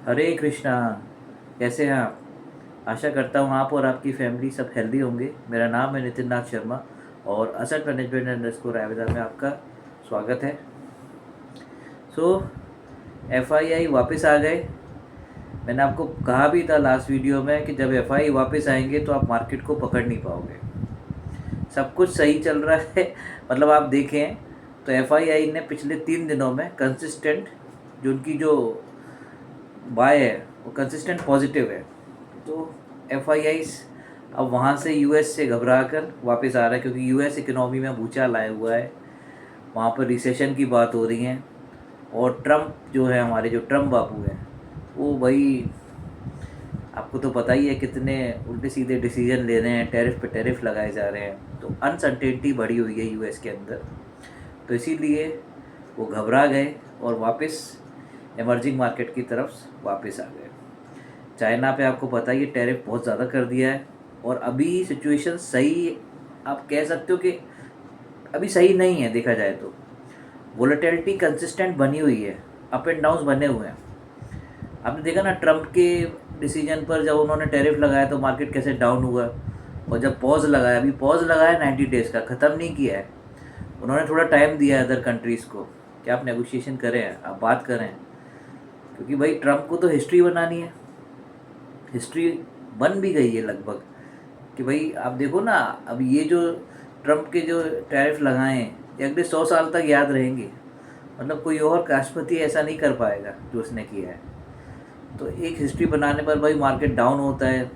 हरे कृष्णा। कैसे हैं आप? आशा करता हूँ आप और आपकी फैमिली सब हेल्दी होंगे। मेरा नाम है नितिन नाथ शर्मा और असेट मैनेजमेंट अंडरस्कोर आवेदन में आपका स्वागत है। सो एफआईआई वापस आ गए। मैंने आपको कहा भी था लास्ट वीडियो में कि जब एफआईआई वापस आएंगे तो आप मार्केट को पकड़ नहीं पाओगे। सब कुछ सही चल रहा है। मतलब आप देखें तो एफआईआई ने पिछले 3 दिनों में कंसिस्टेंट जो उनकी जो बाय है वो कंसिस्टेंट पॉजिटिव है। तो एफ आई आईज अब वहाँ से यूएस से घबरा कर वापस आ रहा है, क्योंकि यूएस इकोनॉमी में भूचाल आया हुआ है। वहाँ पर रिसेशन की बात हो रही है और ट्रम्प जो है, हमारे जो ट्रम्प बाबू हैं, वो भाई आपको तो पता ही है कितने उल्टे सीधे डिसीजन ले रहे हैं, टैरिफ पे टैरिफ लगाए जा रहे हैं। तो अनसर्टेनिटी बढ़ी हुई है यूएस के अंदर, तो इसीलिए वो घबरा गए और वापस इमर्जिंग मार्केट की तरफ वापस आ गए। चाइना पे आपको पता ही है टैरिफ बहुत ज़्यादा कर दिया है और अभी सिचुएशन सही, आप कह सकते हो कि अभी सही नहीं है। देखा जाए तो वोलेटिलिटी कंसिस्टेंट बनी हुई है, अप एंड डाउन्स बने हुए हैं। आपने देखा ना ट्रम्प के डिसीजन पर जब उन्होंने टैरिफ लगाया तो मार्केट कैसे डाउन हुआ, और जब पॉज लगाया, अभी पॉज लगाया 90 डेज़ का, ख़त्म नहीं किया है। उन्होंने थोड़ा टाइम दिया है अदर कंट्रीज़ को कि आप नेगोशिएशन करें, आप बात करें, क्योंकि भाई ट्रम्प को तो हिस्ट्री बनानी है। हिस्ट्री बन भी गई है लगभग कि भाई आप देखो ना, अब ये जो ट्रम्प के जो टैरिफ लगाए हैं ये अगले 100 साल तक याद रहेंगे। मतलब कोई और राष्ट्रपति ऐसा नहीं कर पाएगा जो उसने किया है। तो एक हिस्ट्री बनाने पर भाई मार्केट डाउन होता है,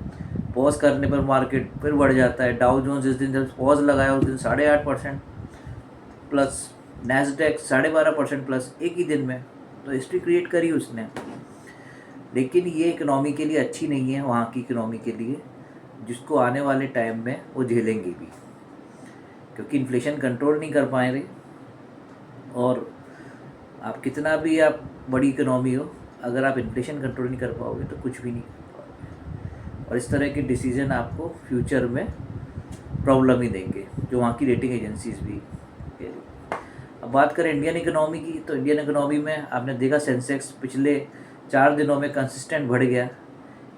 पॉज करने पर मार्केट फिर बढ़ जाता है। डाउ जोन्स जिस दिन जब पॉज लगाया उस दिन 8.5% प्लस, नैस्डैक 12.5% प्लस एक ही दिन में। तो हिस्ट्री क्रिएट करी उसने। लेकिन ये इकनॉमी के लिए अच्छी नहीं है, वहाँ की इकनॉमी के लिए, जिसको आने वाले टाइम में वो झेलेंगे भी, क्योंकि इन्फ्लेशन कंट्रोल नहीं कर पाए रहे। और आप कितना भी आप बड़ी इकनॉमी हो, अगर आप इन्फ्लेशन कंट्रोल नहीं कर पाओगे तो कुछ भी नहीं कर पाओगे। और इस तरह के डिसीजन आपको फ्यूचर में प्रॉब्लम ही देंगे, जो वहाँ की रेटिंग एजेंसीज भी कह रही। अब बात करें इंडियन इकनॉमी की, तो इंडियन इकनॉमी में आपने देखा सेंसेक्स पिछले 4 दिनों में कंसिस्टेंट बढ़ गया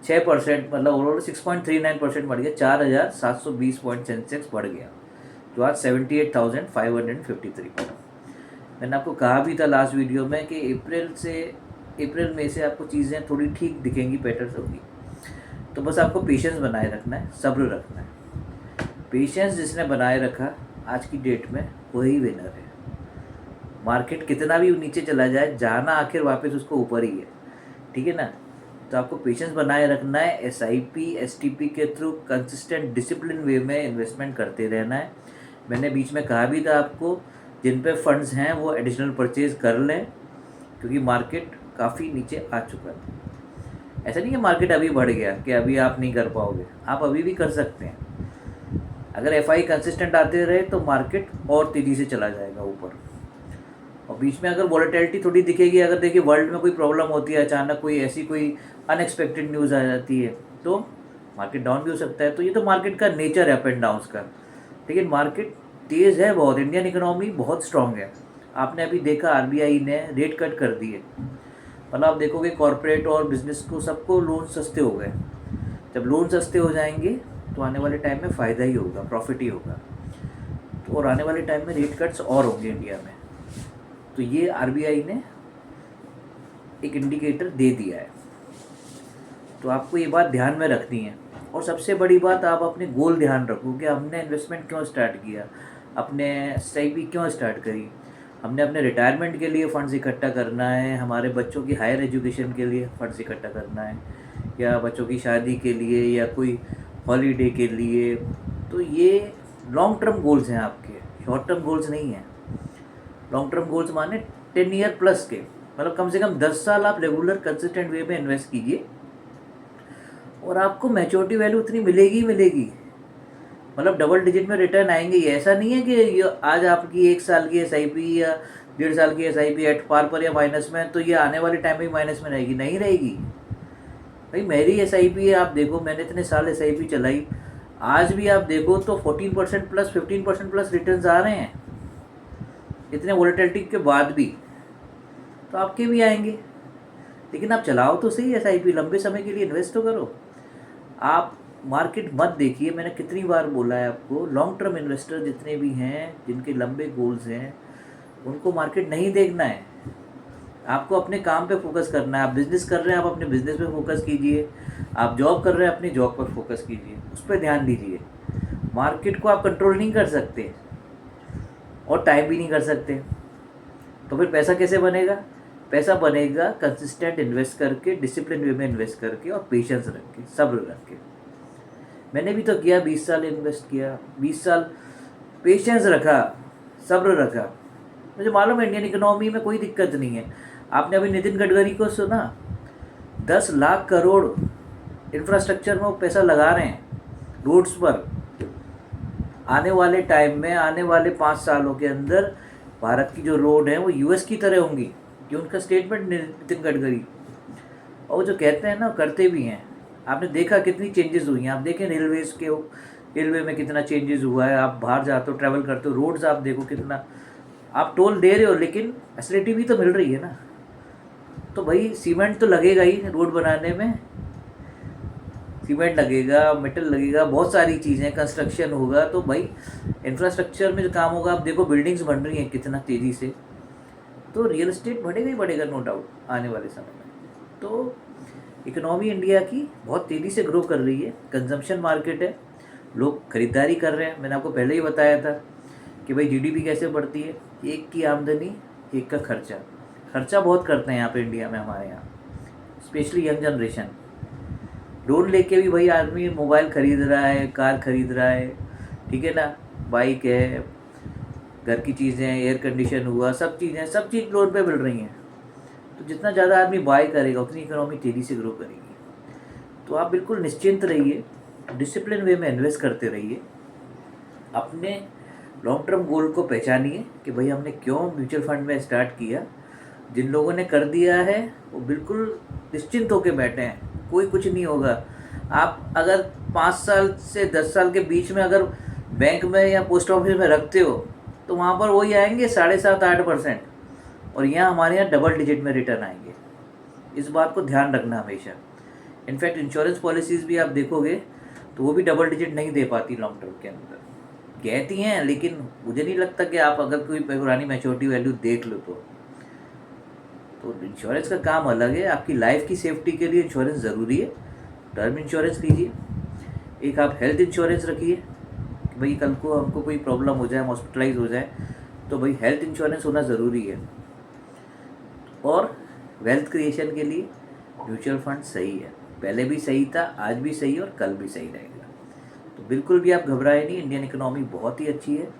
6%, मतलब ओवरऑल 6.39% बढ़ गया। 4,720 पॉइंट सेंसेक्स बढ़ गया, जो आज 78,553 पर। मैंने आपको कहा भी था लास्ट वीडियो में कि अप्रैल मई से आपको चीज़ें थोड़ी ठीक दिखेंगी, बेटर होगी। तो बस आपको पेशेंस बनाए रखना है, सब्र रखना है। पेशेंस जिसने बनाए रखा आज की डेट में वही विनर है। मार्केट कितना भी नीचे चला जाए, जाना आखिर वापस उसको ऊपर ही है, ठीक है ना। तो आपको पेशेंस बनाए रखना है, एसआईपी एसटीपी के थ्रू कंसिस्टेंट डिसिप्लिन वे में इन्वेस्टमेंट करते रहना है। मैंने बीच में कहा भी था आपको, जिन पे फंड्स हैं वो एडिशनल परचेज कर लें, क्योंकि मार्केट काफ़ी नीचे आ चुका है। ऐसा नहीं है मार्केट अभी बढ़ गया कि अभी आप नहीं कर पाओगे, आप अभी भी कर सकते हैं। अगर एफआई कंसिस्टेंट आते रहे तो मार्केट और तेज़ी से चला जाएगा ऊपर। और बीच में अगर वॉलेटिलिटी थोड़ी दिखेगी, अगर देखिए वर्ल्ड में कोई प्रॉब्लम होती है, अचानक कोई ऐसी कोई अनएक्सपेक्टेड न्यूज़ आ जाती है, तो मार्केट डाउन भी हो सकता है। तो ये तो मार्केट का नेचर है, अप एंड डाउन्स का। लेकिन मार्केट तेज़ है बहुत, इंडियन इकोनॉमी बहुत स्ट्रांग है। आपने अभी देखा आरबीआई ने रेट कट कर दिए, मतलब आप देखोगे कॉरपोरेट और बिजनेस को सबको लोन सस्ते हो गए। जब लोन सस्ते हो जाएंगे तो आने वाले टाइम में फ़ायदा ही होगा, प्रॉफिट ही होगा। तो और आने वाले टाइम में रेट कट्स और होंगे इंडिया में। तो ये आरबीआई ने एक इंडिकेटर दे दिया है, तो आपको ये बात ध्यान में रखनी है। और सबसे बड़ी बात, आप अपने गोल ध्यान रखो कि हमने इन्वेस्टमेंट क्यों स्टार्ट किया, अपने एसआईपी क्यों स्टार्ट करी। हमने अपने रिटायरमेंट के लिए फ़ंड्स इकट्ठा करना है, हमारे बच्चों की हायर एजुकेशन के लिए फ़ंड्स इकट्ठा करना है, या बच्चों की शादी के लिए, या कोई हॉलीडे के लिए। तो ये लॉन्ग टर्म गोल्स हैं आपके, शॉर्ट टर्म गोल्स नहीं हैं। लॉन्ग टर्म गोल्स माने 10 ईयर प्लस के, मतलब कम से कम 10 साल आप रेगुलर कंसिस्टेंट वे में इन्वेस्ट कीजिए और आपको मैच्योरिटी वैल्यू उतनी मिलेगी ही मिलेगी। मतलब डबल डिजिट में रिटर्न आएंगे ही। ऐसा नहीं है कि ये आज आपकी 1 साल की एसआईपी या 1.5 साल की एसआईपी एट पार पर या माइनस में, तो ये आने वाले टाइम में माइनस में रहेगी, नहीं रहेगी। भाई मेरी एसआईपी है, आप देखो मैंने इतने साल एसआईपी चलाई, आज भी आप देखो तो 14% प्लस 15% प्लस रिटर्न आ रहे हैं इतने वोलेटिलिटी के बाद भी। तो आपके भी आएंगे। लेकिन आप चलाओ तो सही एसआईपी, लंबे समय के लिए इन्वेस्ट तो करो। आप मार्केट मत देखिए, मैंने कितनी बार बोला है आपको, लॉन्ग टर्म इन्वेस्टर जितने भी हैं जिनके लंबे गोल्स हैं उनको मार्केट नहीं देखना है। आपको अपने काम पे फोकस करना है। आप बिज़नेस कर रहे हैं, आप अपने बिज़नेस पे फोकस कीजिए। आप जॉब कर रहे हैं, अपनी जॉब पर फोकस कीजिए, उस पर ध्यान दीजिए। मार्केट को आप कंट्रोल नहीं कर सकते और टाइम भी नहीं कर सकते, तो फिर पैसा कैसे बनेगा? पैसा बनेगा कंसिस्टेंट इन्वेस्ट करके, डिसिप्लिन वे में इन्वेस्ट करके और पेशेंस रख के, सब्र रख के। मैंने भी तो किया, 20 साल इन्वेस्ट किया, 20 साल पेशेंस रखा, सब्र रखा। मुझे मालूम है इंडियन इकोनॉमी में कोई दिक्कत नहीं है। आपने अभी नितिन गडकरी को सुना, 10 लाख करोड़ इंफ्रास्ट्रक्चर में वो पैसा लगा रहे हैं रोड्स पर। आने वाले टाइम में, आने वाले 5 सालों के अंदर भारत की जो रोड है वो यूएस की तरह होंगी। ये उनका स्टेटमेंट नितिन गडकरी, और वो जो कहते हैं ना करते भी हैं। आपने देखा कितनी चेंजेस हुई हैं। आप देखें रेलवे में कितना चेंजेस हुआ है। आप बाहर जाते हो, ट्रैवल करते हो, रोड्स आप देखो कितना, आप टोल दे रहे हो लेकिन फैसिलिटी भी तो मिल रही है ना। तो भाई सीमेंट तो लगेगा ही रोड बनाने में, सीमेंट लगेगा, मेटल लगेगा, बहुत सारी चीज़ें, कंस्ट्रक्शन होगा। तो भाई इंफ्रास्ट्रक्चर में जो काम होगा, आप देखो बिल्डिंग्स बन रही हैं कितना तेज़ी से, तो रियल एस्टेट बढ़ेगा ही बढ़ेगा नो डाउट आने वाले समय में। तो इकोनॉमी इंडिया की बहुत तेज़ी से ग्रो कर रही है। कंजम्पशन मार्केट है, लोग खरीदारी कर रहे हैं। मैंने आपको पहले ही बताया था कि भाई जीडीपी कैसे बढ़ती है, एक की आमदनी एक का खर्चा। खर्चा बहुत करते हैं यहाँ पे इंडिया में, हमारे यहाँ स्पेशली यंग जनरेशन। लोन लेके भी भाई आदमी मोबाइल ख़रीद रहा है, कार ख़रीद रहा है, ठीक है ना, बाइक है, घर की चीज़ें, एयर कंडीशन हुआ, सब चीज़ लोन पे मिल रही हैं। तो जितना ज़्यादा आदमी बाय करेगा उतनी इकोनॉमी तेज़ी से ग्रो करेगी। तो आप बिल्कुल निश्चिंत रहिए, डिसिप्लिन वे में इन्वेस्ट करते रहिए, अपने लॉन्ग टर्म गोल को पहचानिए कि भाई हमने क्यों म्यूचुअल फंड में स्टार्ट किया। जिन लोगों ने कर दिया है वो बिल्कुल निश्चिंत होकर बैठे हैं, कोई कुछ नहीं होगा। आप अगर 5 साल से 10 साल के बीच में अगर बैंक में या पोस्ट ऑफिस में रखते हो तो वहाँ पर वही आएंगे 7.5-8%, और यहाँ हमारे यहाँ डबल डिजिट में रिटर्न आएंगे। इस बात को ध्यान रखना हमेशा। इनफैक्ट इंश्योरेंस पॉलिसीज़ भी आप देखोगे तो वो भी डबल डिजिट नहीं दे पाती लॉन्ग टर्म के अंदर, कहती हैं, लेकिन मुझे नहीं लगता कि आप अगर कोई पुरानी मैच्योरिटी वैल्यू देख लो तो इंश्योरेंस का काम अलग है। आपकी लाइफ की सेफ्टी के लिए इंश्योरेंस ज़रूरी है। टर्म इंश्योरेंस लीजिए, एक आप हेल्थ इंश्योरेंस रखिए कि भाई कल को हमको कोई प्रॉब्लम हो जाए, हॉस्पिटलाइज हो जाए, तो भाई हेल्थ इंश्योरेंस होना ज़रूरी है। और वेल्थ क्रिएशन के लिए म्यूचुअल फंड सही है, पहले भी सही था, आज भी सही और कल भी सही रहेगा। तो बिल्कुल भी आप घबराए नहीं, इंडियन इकोनॉमी बहुत ही अच्छी है।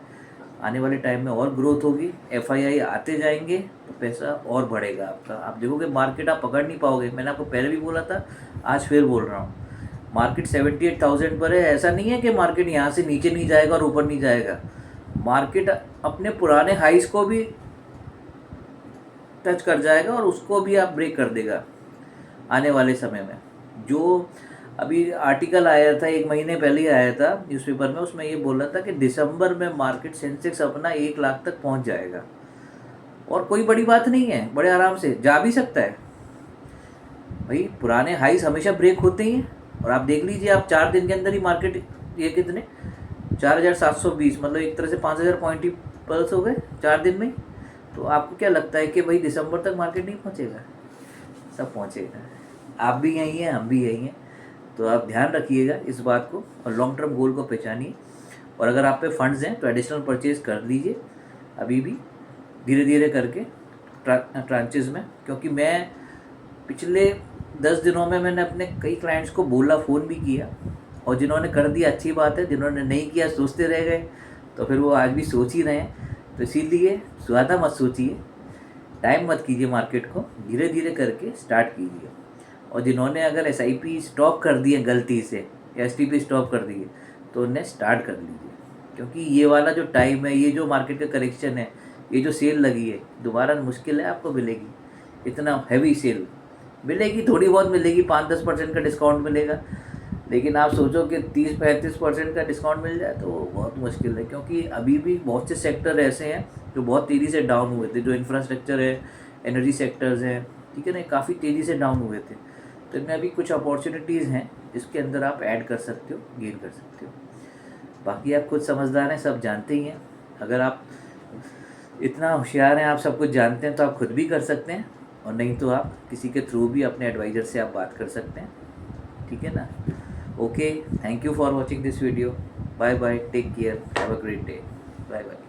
आने वाले टाइम में और ग्रोथ होगी, एफआईआई आते जाएंगे तो पैसा और बढ़ेगा आपका। आप देखोगे मार्केट आप पकड़ नहीं पाओगे। मैंने आपको पहले भी बोला था, आज फिर बोल रहा हूँ, मार्केट 78,000 पर है। ऐसा नहीं है कि मार्केट यहाँ से नीचे नहीं जाएगा और ऊपर नहीं जाएगा। मार्केट अपने पुराने हाइस को भी टच कर जाएगा और उसको भी आप ब्रेक कर देगा आने वाले समय में। जो अभी आर्टिकल आया था, 1 महीने पहले ही आया था न्यूज़पेपर में, उसमें ये बोला था कि दिसंबर में मार्केट सेंसेक्स अपना 1 लाख तक पहुंच जाएगा। और कोई बड़ी बात नहीं है, बड़े आराम से जा भी सकता है। भाई पुराने हाइस हमेशा ब्रेक होते ही हैं। और आप देख लीजिए, आप 4 दिन के अंदर ही मार्केट ये कितने 4,720, मतलब एक तरह से 5,000 पॉइंट ही पल्स हो गए 4 दिन में। तो आपको क्या लगता है कि भाई दिसंबर तक मार्केट नहीं पहुंचेगा? सब पहुंचेगा। आप भी यहीं हैं, हम भी यहीं हैं। तो आप ध्यान रखिएगा इस बात को और लॉन्ग टर्म गोल को पहचानिए। और अगर आप पे फंड्स हैं तो एडिशनल परचेज कर लीजिए अभी भी, धीरे धीरे करके ट्रांचेस में। क्योंकि मैं पिछले 10 दिनों में मैंने अपने कई क्लाइंट्स को बोला, फ़ोन भी किया, और जिन्होंने कर दिया अच्छी बात है, जिन्होंने नहीं किया सोचते रह गए, तो फिर वो आज भी सोच ही रहे हैं। तो इसीलिए ज़्यादा मत सोचिए, टाइम मत कीजिए, मार्केट को धीरे धीरे करके स्टार्ट कीजिए। और जिन्होंने अगर एसआईपी स्टॉप कर दिए गलती से, या एसटीपी स्टॉप कर दिए, तो उन्हें स्टार्ट कर लीजिए। क्योंकि ये वाला जो टाइम है, ये जो मार्केट का करेक्शन है, ये जो सेल लगी है, दोबारा मुश्किल है आपको मिलेगी। इतना हैवी सेल मिलेगी, थोड़ी बहुत मिलेगी, 5-10% का डिस्काउंट मिलेगा, लेकिन आप सोचो कि 30-35% का डिस्काउंट मिल जाए तो बहुत मुश्किल है। क्योंकि अभी भी बहुत से सेक्टर ऐसे हैं जो बहुत तेज़ी से डाउन हुए थे, जो इंफ्रास्ट्रक्चर है, एनर्जी सेक्टर्स हैं, ठीक है ना, काफ़ी तेज़ी से डाउन हुए थे। तो इनमें अभी कुछ अपॉर्चुनिटीज़ हैं जिसके अंदर आप ऐड कर सकते हो, गेन कर सकते हो। बाकी आप खुद समझदार हैं, सब जानते ही हैं। अगर आप इतना होशियार हैं, आप सब कुछ जानते हैं, तो आप खुद भी कर सकते हैं, और नहीं तो आप किसी के थ्रू भी अपने एडवाइज़र से आप बात कर सकते हैं। ठीक है ना। Okay, thank you for watching this video. Bye bye, take care, have a great day. Bye bye.